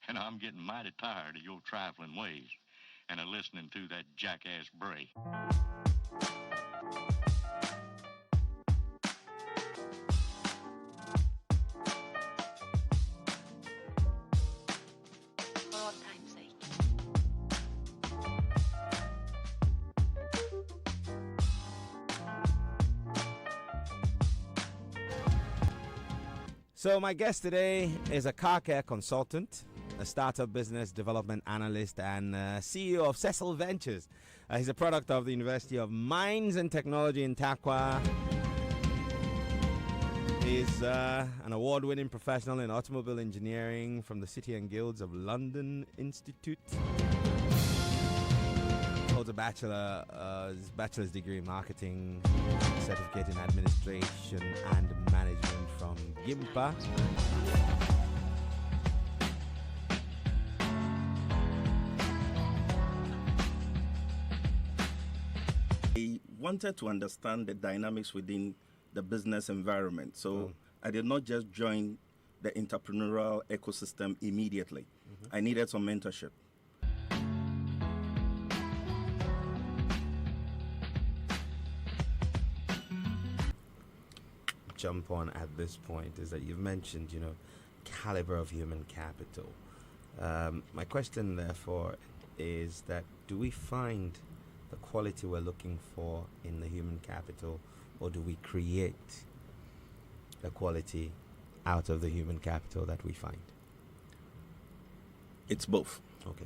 and I'm getting mighty tired of your trifling ways and of listening to that jackass Bray. For old time's sake. So my guest today is a car care consultant, a startup business development analyst, and CEO of SESIL Ventures. He's a product of the University of Mines and Technology in Takwa. He's an award-winning professional in automobile engineering from the City and Guilds of London Institute. Holds a bachelor's degree in marketing, certificate in administration and management from GIMPA. I wanted to understand the dynamics within the business environment. So I did not just join the entrepreneurial ecosystem immediately. I needed some mentorship. Jump on at this point is that you've mentioned, caliber of human capital. My question, therefore, is that do we find the quality we're looking for in the human capital, or do we create the quality out of the human capital that we find? It's both. Okay.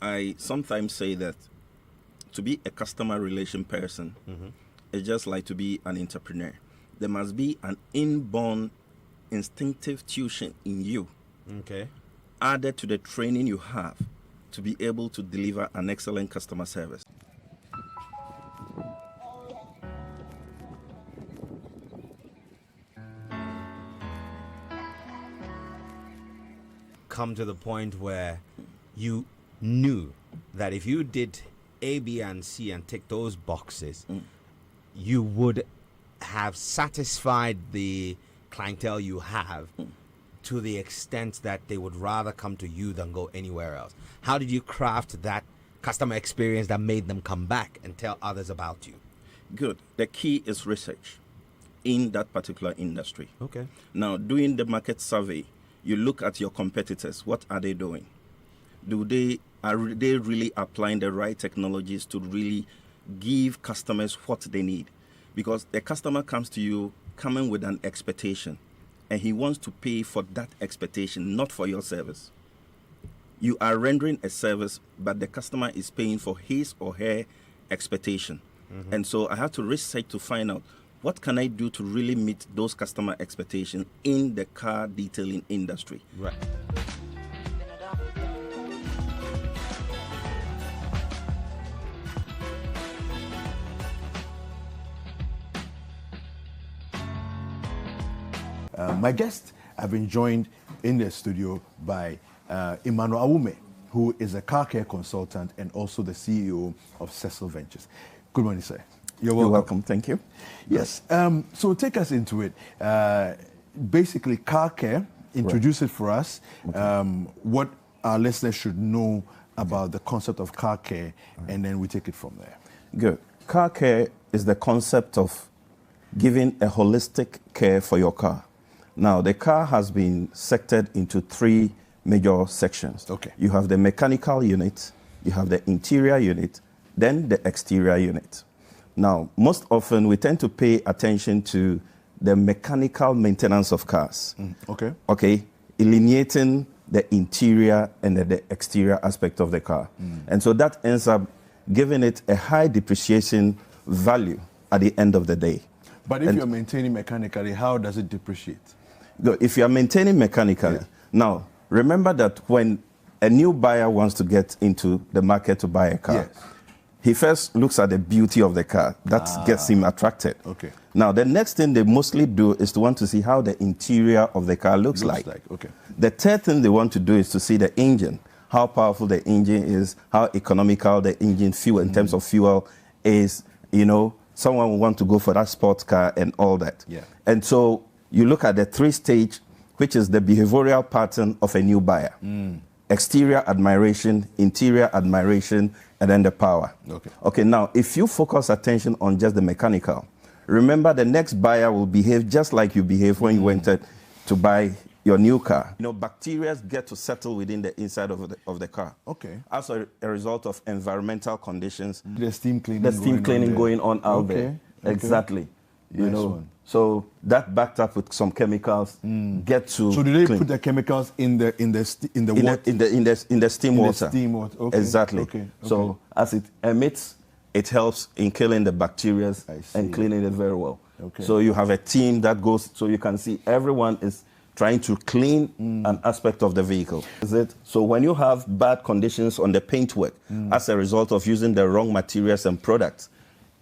I sometimes say that to be a customer relation person is just like to be an entrepreneur. There must be an inborn instinctive tuition in you, added to the training you have to be able to deliver an excellent customer service. Come to the point where you knew that if you did A, B, and C and tick those boxes, you would have satisfied the clientele you have to the extent that they would rather come to you than go anywhere else. How did you craft that customer experience that made them come back and tell others about you? Good. The key is research in that particular industry. Okay. Now, doing the market survey, you look at your competitors. What are they doing? Are they really applying the right technologies to really give customers what they need? Because the customer comes to you coming with an expectation, and he wants to pay for that expectation, not for your service. You are rendering a service, but the customer is paying for his or her expectation. And so I have to research to find out what can I do to really meet those customer expectations in the car detailing industry. Right. My guest, I've been joined in the studio by Emmanuel Awume, who is a car care consultant and also the CEO of SESIL Ventures. Good morning, sir. You're welcome. Thank you. Yes. So take us into it. Basically, car care, introduce it for us. What our listeners should know about the concept of car care, and then we take it from there. Good. Car care is the concept of giving a holistic care for your car. Now, the car has been sectored into three major sections. Okay. You have the mechanical unit, you have the interior unit, then the exterior unit. Now, most often we tend to pay attention to the mechanical maintenance of cars. Okay, eliminating the interior and the exterior aspect of the car. And so that ends up giving it a high depreciation value at the end of the day. But if you're maintaining mechanically, how does it depreciate? If you're maintaining mechanically, now remember that when a new buyer wants to get into the market to buy a car, he first looks at the beauty of the car. That gets him attracted. Okay. Now, the next thing they mostly do is to want to see how the interior of the car looks like. Okay. The third thing they want to do is to see the engine, how powerful the engine is, how economical the engine fuel in terms of fuel is. Someone will want to go for that sports car and all that. Yeah. And so you look at the three-stage which is the behavioral pattern of a new buyer. Exterior admiration, interior admiration, and then the power. Okay, now, if you focus attention on just the mechanical, remember the next buyer will behave just like you behaved when you went to buy your new car. You know, bacteria get to settle within the inside of the car. Okay. As a result of environmental conditions. The steam cleaning. The steam cleaning going on out there. Okay. Exactly. You Nice know. one. So that backed up with some chemicals get to. So do they clean. put the chemicals in the in water? the steam water? The steam water. Okay. Exactly. Okay. So as it emits, it helps in killing the bacteria I see. and cleaning it very well. Okay. So you have a team that goes, so you can see everyone is trying to clean an aspect of the vehicle. Is it? So when you have bad conditions on the paintwork as a result of using the wrong materials and products,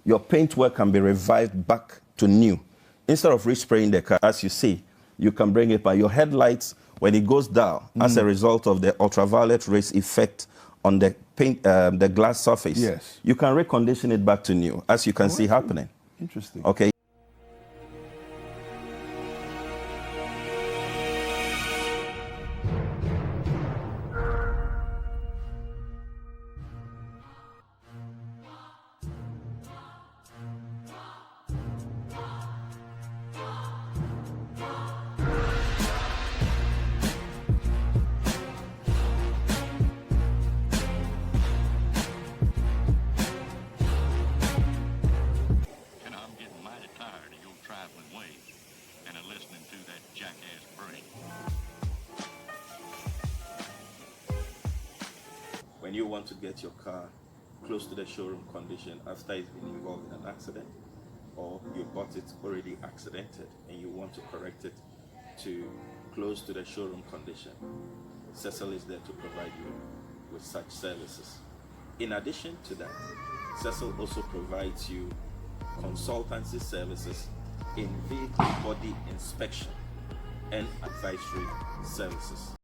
your paintwork can be revived back to new. Instead of respraying the car, as you see, you can bring it by your headlights. When it goes down, as a result of the ultraviolet rays effect on the paint, the glass surface, Yes. you can recondition it back to new, as you can see happening. Interesting. Okay. And I'm getting mighty tired of your trifling ways and of listening to that jackass brain. When you want to get your car close to the showroom condition after it's been involved in an accident, or you bought it already accidented and you want to correct it to close to the showroom condition, SESIL is there to provide you with such services. In addition to that, SESIL also provides you consultancy services in vehicle body inspection and advisory services.